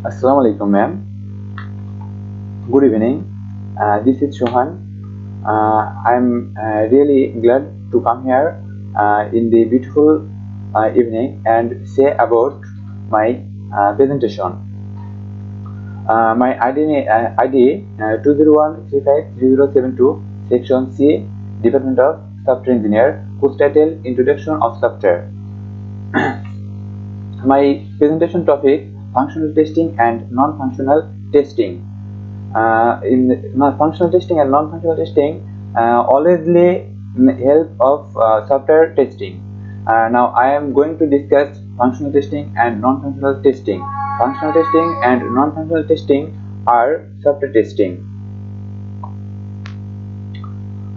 Assalamu alaikum, ma'am. Good evening. This is Shohan. I'm really glad to come here in the beautiful evening and say about my presentation. My ID 201353072, Section C, Department of Software Engineer, course title Introduction of Software. My presentation topic: functional testing and non-functional testing. In functional testing and non-functional testing, always help of software testing. Now I am going to discuss functional testing and non-functional testing. Functional testing and non-functional testing are software testing.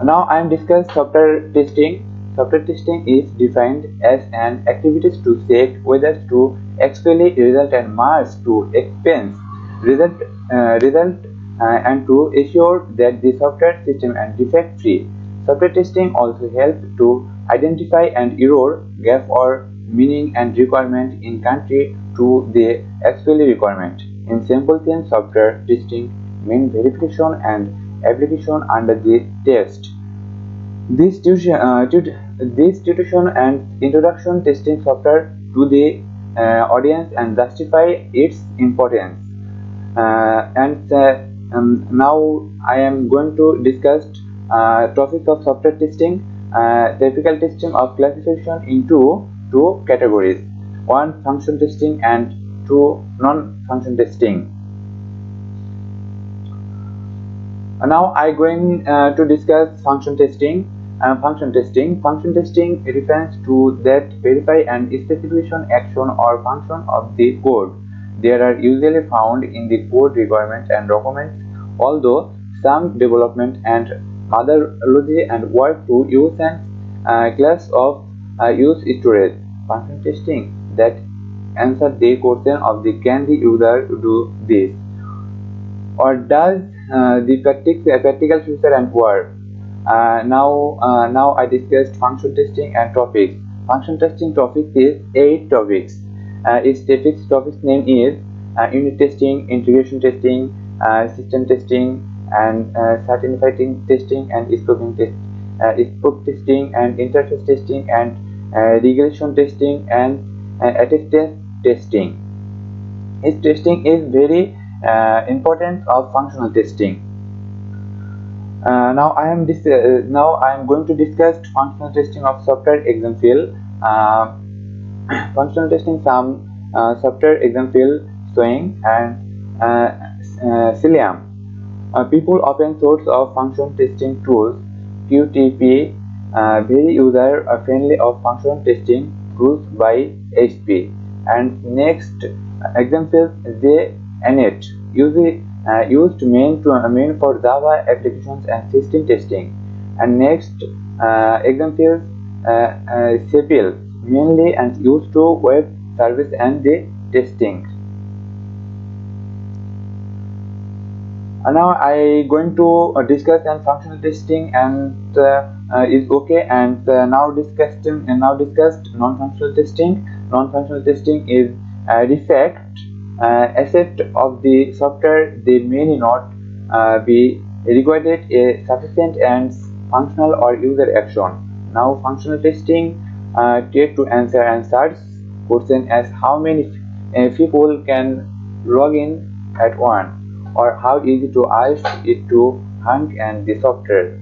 Now I am discuss software testing. Software testing is defined as an activity to check whether to actually result and marks to expense result and to ensure that the software system is defect free. Software testing also helps to identify an error, gap or meaning and requirement in country to the actual requirement. In simple terms, software testing means verification and application under the test. This tuition and introduction testing software to the audience and justify its importance. Now I am going to discuss topics of software testing. Typical testing of classification into two categories: one, function testing, and two, non-function testing. Now I going to discuss function testing. Function testing refers to that verify and specification action or function of the code. They are usually found in the code requirements and documents, although some development and methodology and work to use an class of use storage. Function testing that answer the question of the can the user do this, or does the practical future and work. Now I discussed function testing and topics. Function testing topics is 8 topics. Its topics name is unit testing, integration testing, system testing, and certifying testing, and scope testing, and interface testing, and regression testing, and attested testing. Its testing is very important of functional testing. Now I am going to discuss functional testing of software example. Functional testing some software example showing and Cilium. People open source of function testing tools QTP, very user friendly of function testing tools by HP. And next example JNet used main for Java applications and system testing. And next example CPL, mainly and used to web service and the testing. Now I going to discuss and functional testing and is okay, and now discussed non-functional testing. Non-functional testing is defect asset of the software. They may not be regarded a sufficient and functional or user action. Now functional testing try to answer and search question as how many people can log in at once, or how easy to ask it to hang and the software.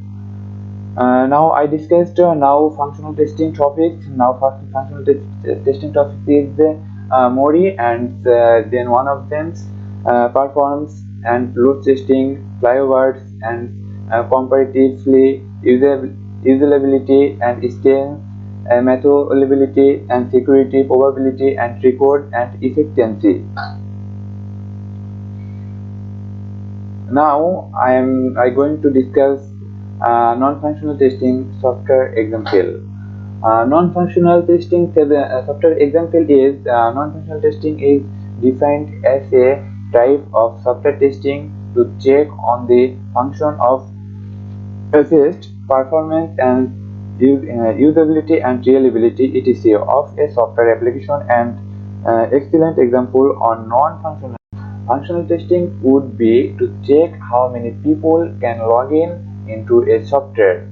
Now I discussed now functional testing topics. Now functional testing topic is Mori, and then one of them performs and load testing, flyovers, and comparatively usability and stance, methodology and security, probability and record and efficiency. Now I going to discuss non-functional testing software example. Non-functional testing software example is non-functional testing is defined as a type of software testing to check on the function of assist, performance, and usability and reliability etc. of a software application. And excellent example on non-functional Functional testing would be to check how many people can log in into a software.